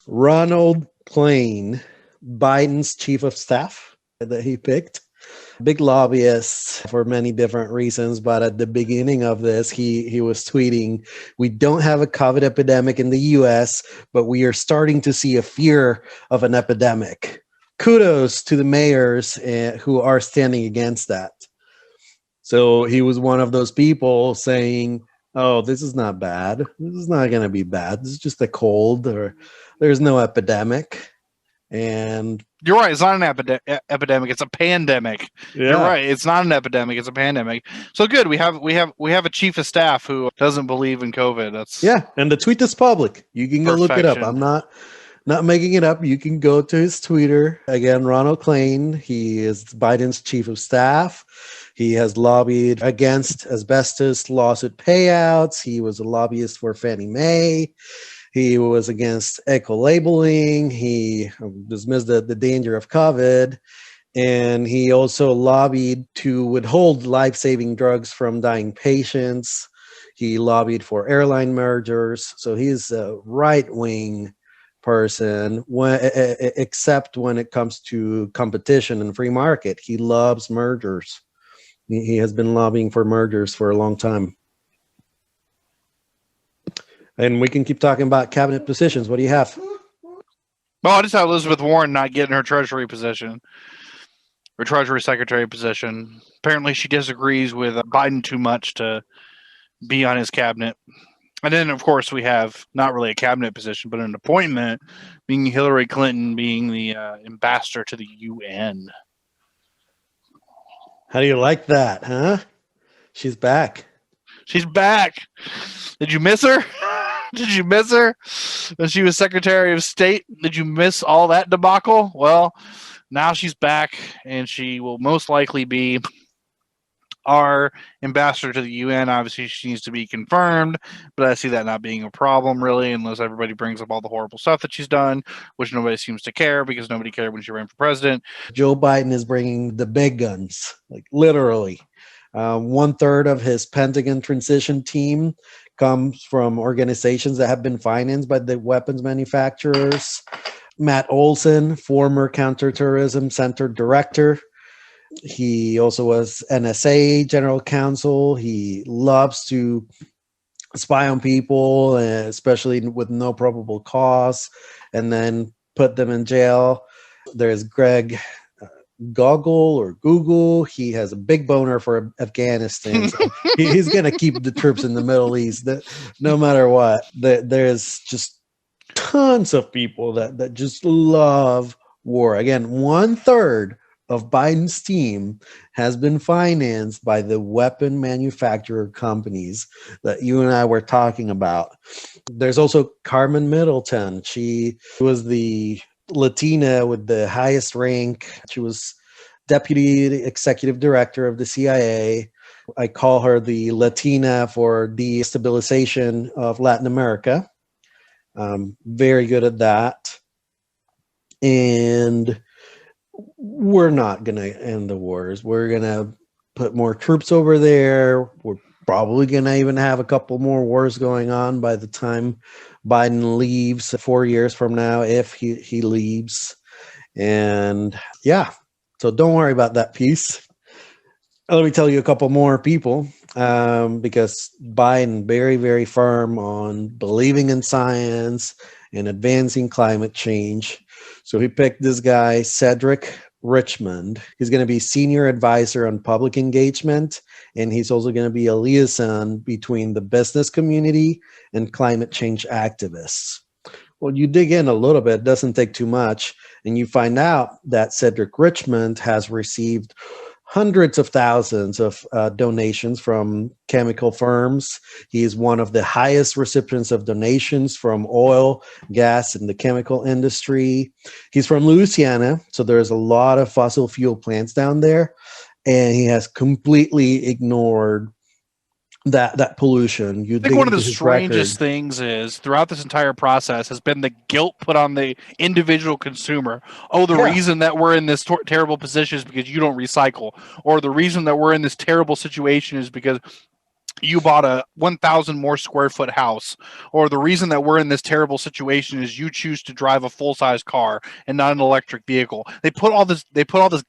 Ronald Klein, Biden's chief of staff that he picked. Big lobbyist for many different reasons, but at the beginning of this, he was tweeting, "We don't have a COVID epidemic in the US, but we are starting to see a fear of an epidemic." Kudos to the mayors who are standing against that. So he was one of those people saying, "Oh, this is not bad. This is not going to be bad. This is just a cold, or there's no epidemic." And you're right. It's not an epidemic. It's a pandemic. yeah. You're right. It's not an epidemic. It's a pandemic. So good. We have a chief of staff who doesn't believe in COVID. That's and the tweet is public. You can go look it up. I'm not making it up. You can go to his Twitter. Again, Ronald Klein. He is Biden's chief of staff. He has lobbied against asbestos lawsuit payouts. He was a lobbyist for Fannie Mae. He was against eco-labeling. He dismissed the danger of COVID. And he also lobbied to withhold life-saving drugs from dying patients. He lobbied for airline mergers. So he's a right-wing person, except when it comes to competition and free market. He loves mergers. He has been lobbying for mergers for a long time. And we can keep talking about cabinet positions. What do you have? Well, I just have Elizabeth Warren not getting her Treasury position, or Treasury Secretary position. Apparently, she disagrees with Biden too much to be on his cabinet. And then, of course, we have not really a cabinet position, but an appointment, being Hillary Clinton being the ambassador to the UN. How do you like that, huh? She's back. She's back. Did you miss her? Did you miss her when she was Secretary of State? Did you miss all that debacle? Well, now she's back, and she will most likely be our ambassador to the UN. Obviously, she needs to be confirmed, but I see that not being a problem, really, unless everybody brings up all the horrible stuff that she's done, which nobody seems to care because nobody cared when she ran for president. Joe Biden is bringing the big guns, like literally. 1/3 of his Pentagon transition team comes from organizations that have been financed by the weapons manufacturers. Matt Olson, former counterterrorism center director. He also was NSA general counsel. He loves to spy on people, especially with no probable cause, and then put them in jail. There's Greg Google. He has a big boner for Afghanistan. So he's going to keep the troops in the Middle East no matter what. There's just tons of people that just love war. Again, 1/3 of Biden's team has been financed by the weapon manufacturer companies that you and I were talking about. There's also Carmen Middleton. She was the Latina with the highest rank. She was deputy executive director of the CIA. I call her the Latina for destabilization of Latin America. Very good at that. And we're not going to end the wars. We're going to put more troops over there. We're probably going to even have a couple more wars going on by the time Biden leaves 4 years from now, if he leaves. And yeah, so don't worry about that piece. Let me tell you a couple more people, because Biden very, very firm on believing in science and advancing climate change. So he picked this guy, Cedric Richmond. He's going to be senior advisor on public engagement, and he's also going to be a liaison between the business community and climate change activists. Well, you dig in a little bit, doesn't take too much, and you find out that Cedric Richmond has received hundreds of thousands of donations from chemical firms. He is one of the highest recipients of donations from oil, gas, and the chemical industry. He's from Louisiana, so there's a lot of fossil fuel plants down there, and he has completely ignored that pollution. I think one of the strangest things is throughout this entire process has been the guilt put on the individual consumer. Oh, the reason that we're in this terrible position is because you don't recycle, or the reason that we're in this terrible situation is because you bought a 1,000 more square foot house, or the reason that we're in this terrible situation is you choose to drive a full size car and not an electric vehicle. They put all this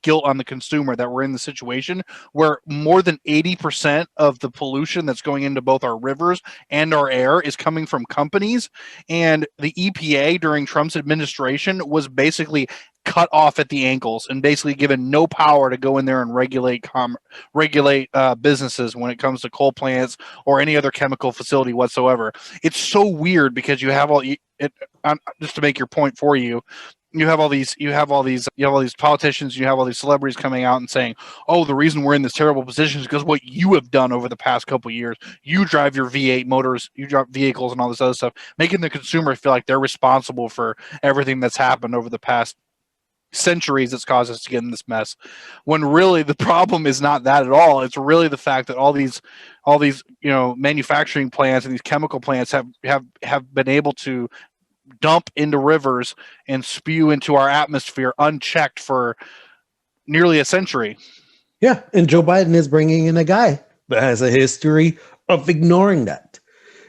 guilt on the consumer that we're in the situation where more than 80% of the pollution that's going into both our rivers and our air is coming from companies. And the EPA during Trump's administration was basically cut off at the ankles and basically given no power to go in there and regulate businesses when it comes to coal plants or any other chemical facility whatsoever. It's so weird because you have just to make your point for you. You have all these politicians, you have all these celebrities coming out and saying, "Oh, the reason we're in this terrible position is because what you have done over the past couple of years. You drive your V8 motors, you drive vehicles, and all this other stuff, making the consumer feel like they're responsible for everything that's happened over the past centuries that's caused us to get in this mess, when really the problem is not that at all. It's really the fact that all these manufacturing plants and these chemical plants have been able to dump into rivers and spew into our atmosphere unchecked for nearly a century." Yeah, and Joe Biden is bringing in a guy that has a history of ignoring that.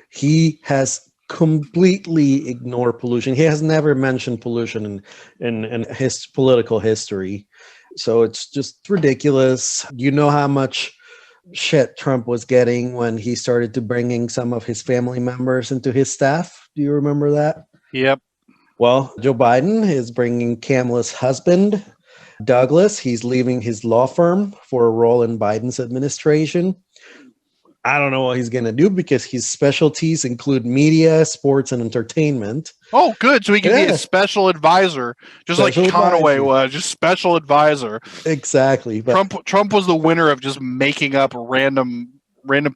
He has completely ignored pollution. He has never mentioned pollution in his political history. So it's just ridiculous. You know how much shit Trump was getting when he started to bringing some of his family members into his staff. Do you remember that? Yep. Well, Joe Biden is bringing Kamala's husband, Douglas. He's leaving his law firm for a role in Biden's administration. I don't know what he's going to do because his specialties include media, sports, and entertainment. Oh, good. So he can be a special advisor, just special like Conaway was, just special advisor. Exactly. But Trump was the winner of just making up random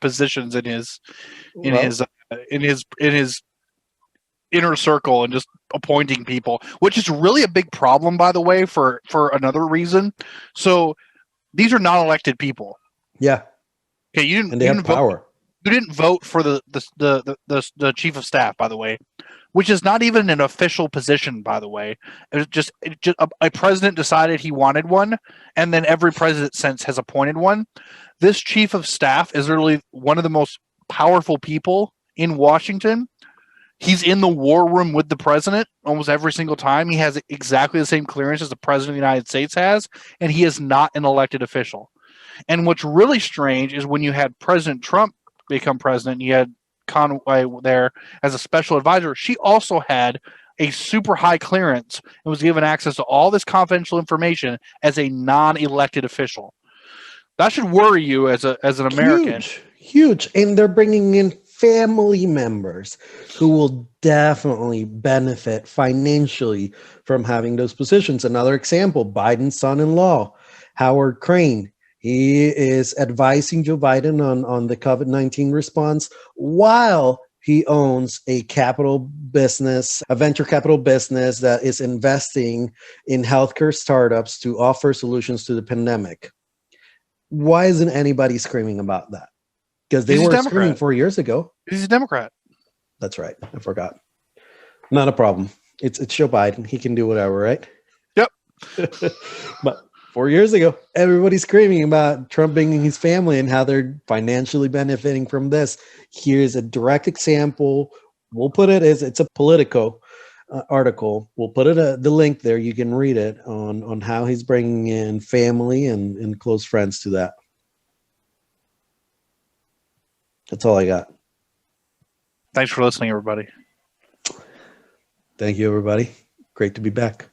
positions in his inner circle and just appointing people, which is really a big problem, by the way, for another reason. So these are non-elected people. Yeah. Okay, you and they have power. You didn't vote for the chief of staff, by the way, which is not even an official position, by the way. It just a president decided he wanted one, and then every president since has appointed one. This chief of staff is literally one of the most powerful people in Washington. He's in the war room with the president almost every single time. He has exactly the same clearance as the president of the United States has, and he is not an elected official. And what's really strange is when you had President Trump become president, you had Conaway there as a special advisor. She also had a super high clearance and was given access to all this confidential information as a non-elected official. That should worry you as an American. Huge. And they're bringing in family members who will definitely benefit financially from having those positions. Another example, Biden's son-in-law, Howard Crane. He is advising Joe Biden on the COVID-19 response while he owns a venture capital business that is investing in healthcare startups to offer solutions to the pandemic. Why isn't anybody screaming about that? Because they were screaming 4 years ago. He's a Democrat. That's right. I forgot. Not a problem. It's Joe Biden. He can do whatever, right? Yep. But 4 years ago, everybody's screaming about Trump bringing his family and how they're financially benefiting from this. Here's a direct example. We'll put it as it's a Politico article. We'll put it the link there. You can read it on how he's bringing in family and close friends to that. That's all I got. Thanks for listening, everybody. Thank you, everybody. Great to be back.